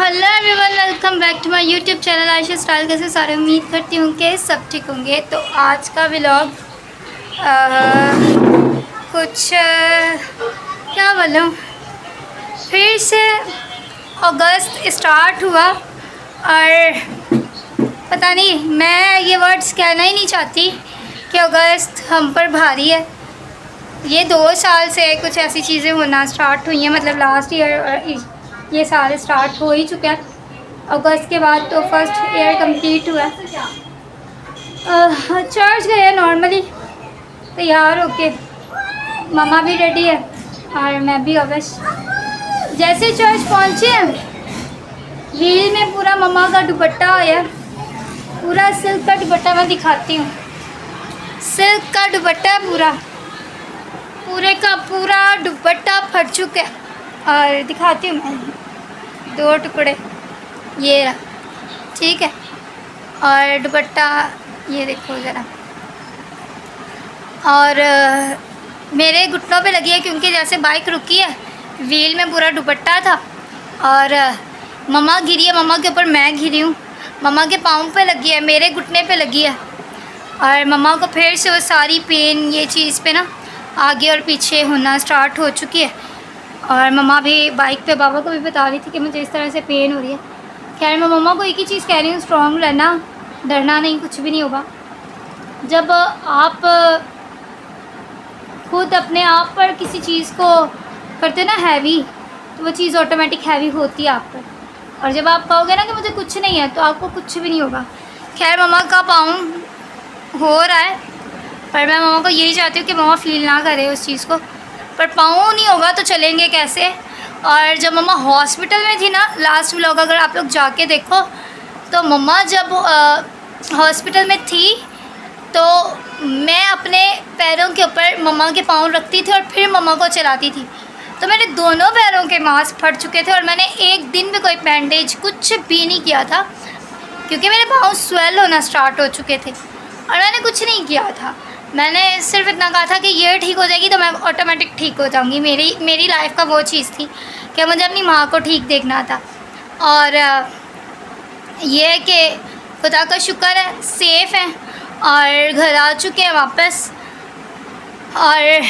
Hello everyone, welcome back to my YouTube channel Ayesha style. कैसे सारे उम्मीद करती हूँ कि सब ठीक होंगे। तो आज का व्लॉग कुछ क्या बोलूँ, फिर से अगस्त स्टार्ट हुआ और पता नहीं, मैं ये वर्ड्स कहना ही नहीं चाहती कि अगस्त हम पर भारी है। ये 2 साल से कुछ ऐसी चीज़ें होना स्टार्ट हुई हैं, मतलब लास्ट ईयर और ये साल स्टार्ट हो ही चुका है। अगस्त के बाद तो फर्स्ट ईयर कंप्लीट हुआ। चर्च गए नॉर्मली, तैयार होके, मम्मा भी रेडी है और मैं भी। अवश्य जैसे चर्च पहुँचे हैं, व्हील में पूरा मम्मा का दुपट्टा आया, पूरा सिल्क का दुपट्टा। मैं दिखाती हूँ, सिल्क का दुपट्टा पूरे का पूरा दुपट्टा फट चुका है। और दिखाती हूँ मैं, 2 टुकड़े ये रहा, ठीक है। और दुपट्टा ये देखो ज़रा, और मेरे घुटनों पे लगी है क्योंकि जैसे बाइक रुकी है, व्हील में पूरा दुपट्टा था और मम्मा गिरी है, मम्मा के ऊपर मैं गिरी हूँ, मम्मा के पाँव पे लगी है, मेरे घुटने पे लगी है। और मम्मा को फिर से वो सारी पेन ये चीज़ पे ना आगे और पीछे होना स्टार्ट हो चुकी है। और मम्मा भी बाइक पे बाबा को भी बता रही थी कि मुझे इस तरह से पेन हो रही है। खैर मैं मम्मा को एक ही चीज़ कह रही हूँ, स्ट्रॉन्ग रहना, डरना नहीं, कुछ भी नहीं होगा। जब आप खुद अपने आप पर किसी चीज़ को करते ना हैवी, तो वो चीज़ ऑटोमेटिक हैवी होती है आप पर। और जब आप कहोगे ना कि मुझे कुछ नहीं है, तो आपको कुछ भी नहीं होगा। खैर मम्मा का पाँव हो रहा है, पर मैं मम्मा को यही चाहती हूँ कि मम्मा फील ना करे उस चीज़ को। पर पाँव नहीं होगा तो चलेंगे कैसे। और जब मम्मा हॉस्पिटल में थी ना, लास्ट व्लॉग अगर आप लोग जाके देखो, तो मम्मा जब हॉस्पिटल में थी तो मैं अपने पैरों के ऊपर मम्मा के पाँव रखती थी और फिर मम्मा को चलाती थी। तो मेरे दोनों पैरों के मांस फट चुके थे और मैंने एक दिन भी कोई बैंडेज कुछ भी नहीं किया था, क्योंकि मेरे पाँव स्वेल होना स्टार्ट हो चुके थे। और मैंने कुछ नहीं किया था, मैंने सिर्फ इतना कहा था कि ये ठीक हो जाएगी तो मैं ऑटोमेटिक ठीक हो जाऊंगी। मेरी लाइफ का वो चीज़ थी कि मुझे अपनी माँ को ठीक देखना था। और ये है कि खुदा का शुक्र है, सेफ़ हैं और घर आ चुके हैं वापस। और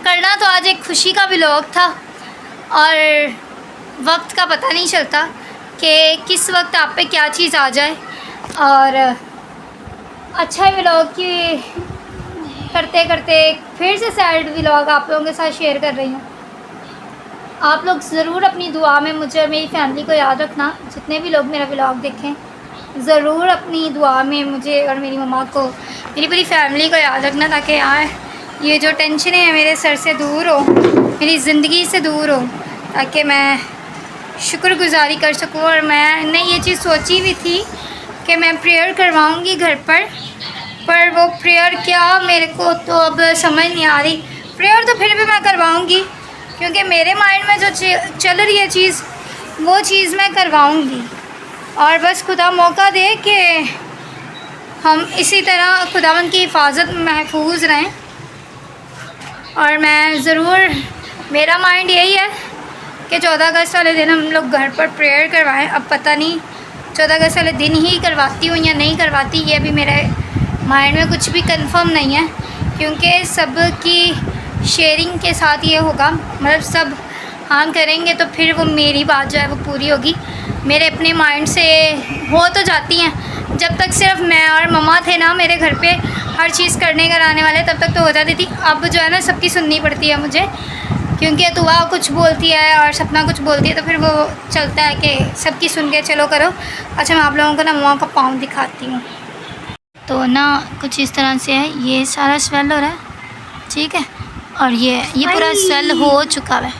करना तो आज एक खुशी का व्लॉग था और वक्त का पता नहीं चलता कि किस वक्त आप पे क्या चीज़ आ जाए। और अच्छा व्लॉग की करते करते फिर से सैड व्लॉग आप लोगों के साथ शेयर कर रही हूँ। आप लोग ज़रूर अपनी दुआ में मुझे और मेरी फैमिली को याद रखना। जितने भी लोग मेरा व्लॉग देखें, ज़रूर अपनी दुआ में मुझे और मेरी मम्मा को, मेरी पूरी फैमिली को याद रखना, ताकि यार ये जो टेंशन है मेरे सर से दूर हो, मेरी ज़िंदगी से दूर हो, ताकि मैं शुक्रगुज़ारी कर सकूँ। और मैंने ये चीज़ सोची भी थी कि मैं प्रेयर करवाऊँगी घर पर वो प्रेयर क्या, मेरे को तो अब समझ नहीं आ रही। प्रेयर तो फिर भी मैं करवाऊँगी, क्योंकि मेरे माइंड में जो चल रही है चीज़, वो चीज़ मैं करवाऊँगी। और बस खुदा मौका दे कि हम इसी तरह खुदावंद की हिफाजत में महफूज रहें। और मैं ज़रूर, मेरा माइंड यही है कि 14 अगस्त वाले दिन हम लोग घर पर प्रेयर करवाएं। अब पता नहीं 14 अगस्त वाले दिन ही करवाती हूँ या नहीं करवाती, ये भी मेरे माइंड में कुछ भी कंफर्म नहीं है, क्योंकि सब की शेयरिंग के साथ ये होगा। मतलब सब हाँ करेंगे तो फिर वो मेरी बात जो है वो पूरी होगी। मेरे अपने माइंड से हो तो जाती हैं, जब तक सिर्फ मैं और मम्मा थे ना मेरे घर पे हर चीज़ करने कराने वाले, तब तक तो हो जाती थी। अब जो है ना सबकी सुननी पड़ती है मुझे, क्योंकि दुआ कुछ बोलती है और सपना कुछ बोलती है, तो फिर वो चलता है कि सबकी सुन के चलो करो। अच्छा, मैं आप लोगों को ना मम्मा का पाँव दिखाती हूँ। तो ना कुछ इस तरह से है, ये सारा स्वेल हो रहा है, ठीक है। और ये पूरा स्वेल हो चुका है,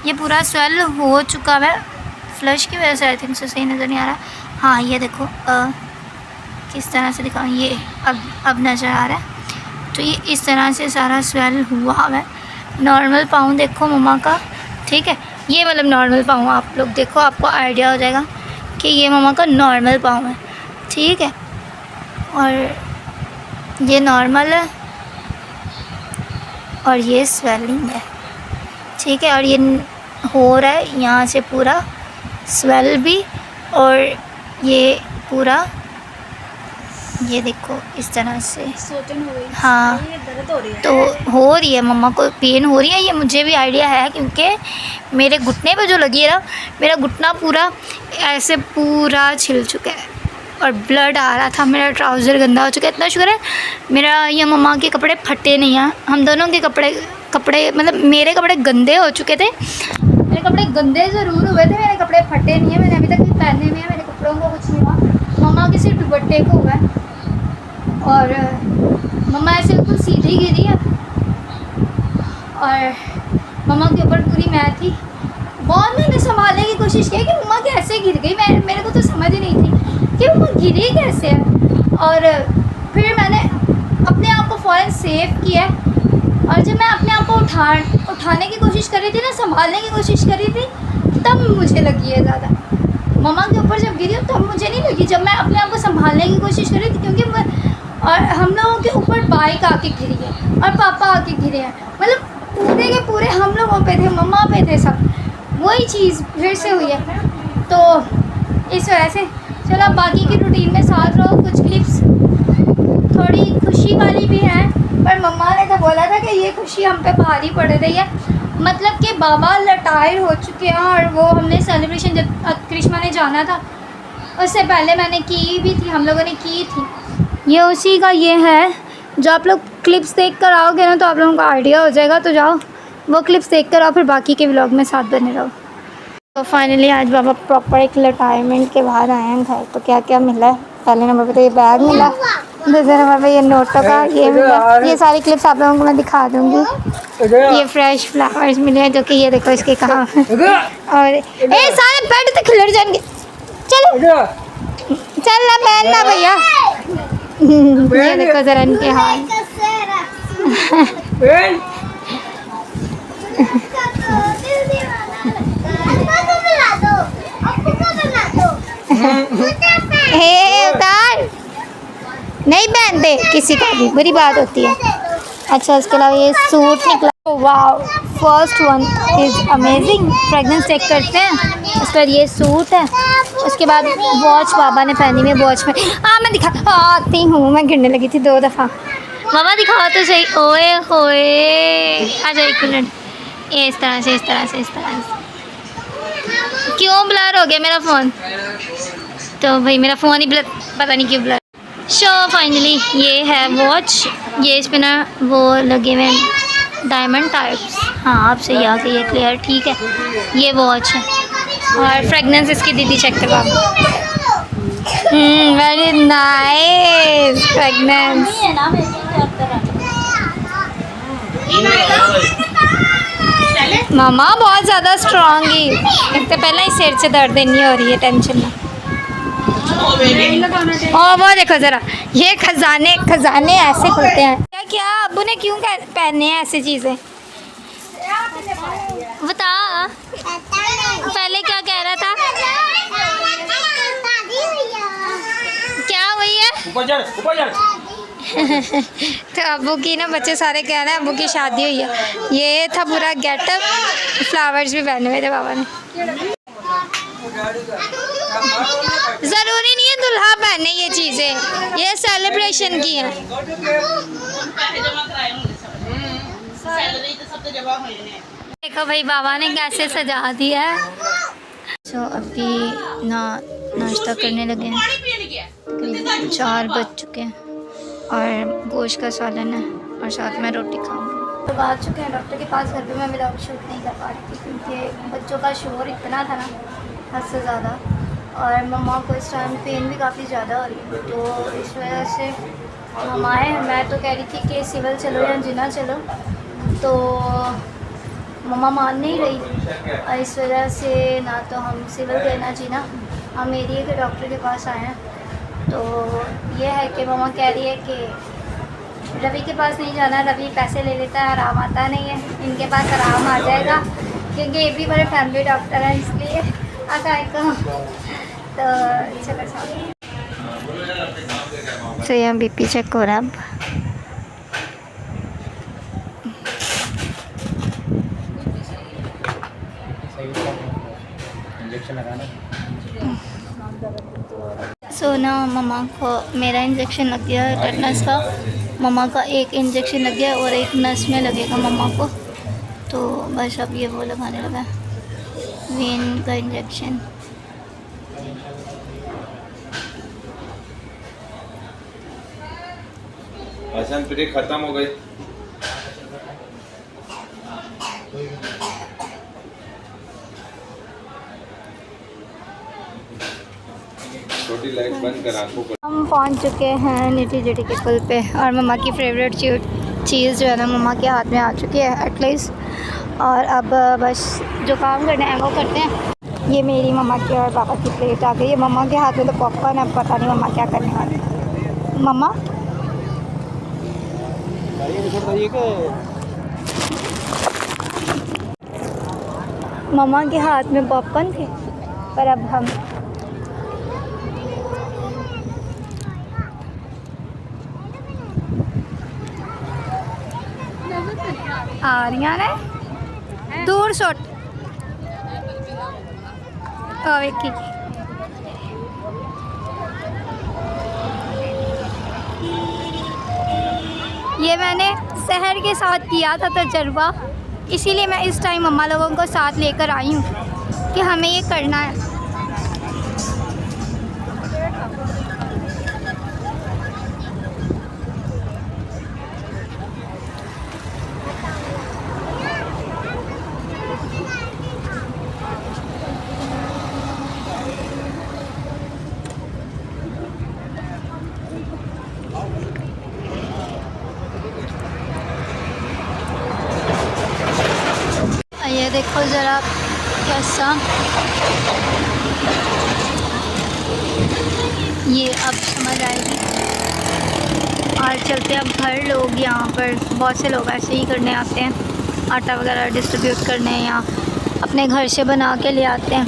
ये पूरा स्वेल हो चुका है। फ्लश की वजह से आई थिंक से सही नज़र नहीं आ रहा। हाँ ये देखो, किस तरह से दिखाऊँ, ये अब नज़र आ रहा है। तो ये इस तरह से सारा स्वेल हुआ है। नॉर्मल पाँव देखो मम्मा का, ठीक है। ये मतलब नॉर्मल पाँव, आप लोग देखो, आपको आइडिया हो जाएगा कि ये मम्मा का नॉर्मल पाँव है, ठीक है। और ये नॉर्मल है और ये स्वेलिंग है, ठीक है। और ये हो रहा है यहाँ से पूरा स्वेल भी, और ये पूरा ये देखो इस तरह से सोचन हो गई। हाँ ये दर्द हो रही है। तो हो रही है, मम्मा को पेन हो रही है, ये मुझे भी आइडिया है क्योंकि मेरे घुटने पे जो लगी है ना, मेरा घुटना पूरा ऐसे पूरा छिल चुका है और ब्लड आ रहा था, मेरा ट्राउज़र गंदा हो चुका है। इतना शुक्र है मेरा ये मम्मा के कपड़े फटे नहीं हैं, हम दोनों के कपड़े मतलब मेरे कपड़े गंदे हो चुके थे, मेरे कपड़े गंदे ज़रूर हुए थे, मेरे कपड़े फटे नहीं हैं, मैंने अभी तक नहीं पहने हुए हैं, मेरे कपड़ों को कुछ नहीं हुआ, मम्मा के सिर्फ दुपट्टे को हुआ है। और मम्मा ऐसे बिल्कुल सीधी गिरी है और मम्मा के ऊपर पूरी मैं थी। बहुत मैंने संभालने की कोशिश की कि मम्मा कैसे गिर गई, मेरे को तो समझ ही नहीं थी कि मम्मा गिरी कैसे है। और फिर मैंने अपने आप को फ़ौरन सेव किया और जब मैं अपने आप को उठाने की कोशिश कर रही थी ना, संभालने की कोशिश कर रही थी, तब मुझे लगी है ज़्यादा। मम्मा के ऊपर जब गिरी तब मुझे नहीं लगी, जब मैं अपने आप को संभालने की कोशिश कर रही थी, क्योंकि और हम लोगों के ऊपर बाइक आके गिरी है और पापा आके गिरे हैं, मतलब पूरे के पूरे हम लोगों पे थे, मम्मा पे थे सब, वही चीज़ फिर से हुई है। तो इस वजह से चलो अब बाकी की रूटीन में साथ रहो। कुछ क्लिप्स थोड़ी खुशी वाली भी हैं, पर मम्मा ने तो बोला था कि ये खुशी हम पे भारी पड़ रही है, मतलब कि बाबा रिटायर हो चुके हैं और वो हमने सेलिब्रेशन जब करिश्मा ने जाना था उससे पहले मैंने की भी थी, हम लोगों ने की थी। ये उसी का ये है, जो आप लोग क्लिप्स देख कर आओगे ना तो आप लोगों को आइडिया हो जाएगा, तो जाओ वो क्लिप्स देख कर आओ, फिर बाकी के व्लॉग में साथ बने रहो। तो फाइनली आज बाबा प्रॉपर एक रिटायरमेंट के बाद आए हैं घर। तो क्या क्या मिला है, पहले नंबर पे तो ये बैग मिला, दूसरे नंबर पे ये नोटों का ये मिला, ये सारी क्लिप्स आप लोगों को मैं दिखा दूँगी। ये फ्रेश फ्लावर्स मिले हैं, जो कि ये देखो इसके कहाँ और ए सारे बेड तो खिलर जाएंगे, चलो चल ना पहनना भैया। ये देखो जरा इनके हाल। हे उतार, नहीं पहनते किसी का भी, बुरी बात होती है। अच्छा इसके अलावा ये सूट निकला, wow first one is amazing. Fragrance check करते हैं, उस पर ये सूट है, उसके बाद वॉच बाबा ने पहनी हुई, वॉच में मैं दिखा आती हूँ, मैं गिरने लगी थी 2 दफ़ा। मामा दिखाओ तो सही, ओए होए आ जाए एक मिनट, ये इस तरह से क्यों ब्लर हो गया मेरा फ़ोन, तो भाई मेरा फ़ोन ही ब्लर, पता नहीं क्यों ब्लर। शो फाइनली ये है वॉच, ये इस पर ना वो लगे हुए डायमंड टाइप्स, हाँ आप सही आ गई है क्लियर, ठीक है ये वॉच है। और फ्रेगनेंस इसकी दीदी चेक करवा, वेरी नाइस फ्रेगनेंस। मामा बहुत ज़्यादा स्ट्रॉन्ग ही, एक तो पहले ही सिर से दर्द नहीं हो रही है, टेंशन ना। और वो देखो ज़रा, ये खजाने ऐसे खुलते हैं क्या, क्या अब्बू ने क्यों पहने हैं ऐसी चीज़ें, बता पहले क्या कह रहा था, क्या हुई है। तो अब्बू की ना बच्चे सारे कह रहे हैं अब्बू की शादी हुई है। ये था पूरा गेटअप, फ्लावर्स भी पहने हुए थे बाबा ने। ज़रूरी नहीं है दुल्हा पहने ये चीज़ें, ये सेलिब्रेशन की हैं। देखो भाई बाबा ने कैसे सजा दिया है। तो अभी नाश्ता करने लगे हैं, तकरीबन 4 बज चुके हैं और गोश्त का सालन है और साथ में रोटी खाऊंगी। तो आ चुके हैं डॉक्टर के पास, घर पे मैं व्लॉग शूट नहीं कर पा रही थी क्योंकि बच्चों का शोर इतना था ना हद से ज़्यादा, और मम्मा को इस टाइम पेन भी काफ़ी ज़्यादा हो रही है, तो इस वजह से हम आए। मैं तो कह रही थी कि सिविल चलो या जिना चलो, तो मम्मा मान नहीं रही और इस वजह से ना तो हम सिविल गए ना जिना, हम एरिया के डॉक्टर के पास आए हैं। तो ये है कि मम्मा कह रही है कि रवि के पास नहीं जाना, रवि पैसे ले लेता है, आराम आता नहीं है, इनके पास आराम आ जाएगा क्योंकि ये भी बड़े फैमिली डॉक्टर हैं, इसलिए तो चलो तो यहाँ बीपी चेक हो रहा है अब। इंजेक्शन लगाना। सो ना मम्मा को मेरा इंजेक्शन लग गया है टेटनस का। मम्मा का एक इंजेक्शन लग गया और एक नस में लगेगा मम्मा को। तो बस अब ये वो लगाने लगा है, वेन का इंजेक्शन। आसान पीरियड खत्म हो गई। छोटी लाइट बंद कर, आंखों को। हम पहुंच चुके हैं निटी जिटी के पुल पे और मम्मा की फेवरेट चीज़ जो है ना मम्मा के हाथ में आ चुकी है एटलीस्ट। और अब बस जो काम करना है वो करते हैं। ये मेरी मम्मा की और पापा की प्लेट आ गई है। मम्मा के हाथ में तो पॉपकॉर्न है, पता नहीं मम्मा क्या करने वाली है। मम्मा मम्मा के हाथ में पॉपकॉर्न थे, पर अब हम आ रही ने दूर शॉट वेखी। ये मैंने शहर के साथ किया था तजर्बा, इसीलिए मैं इस टाइम मम्मा लोगों को साथ लेकर आई हूँ कि हमें ये करना है। ये देखो ज़रा कैसा, ये अब समझ आएगी। और चलते हैं अब घर। लोग यहाँ पर बहुत से लोग ऐसे ही करने आते हैं, आटा वगैरह डिस्ट्रीब्यूट करने या अपने घर से बना के ले आते हैं।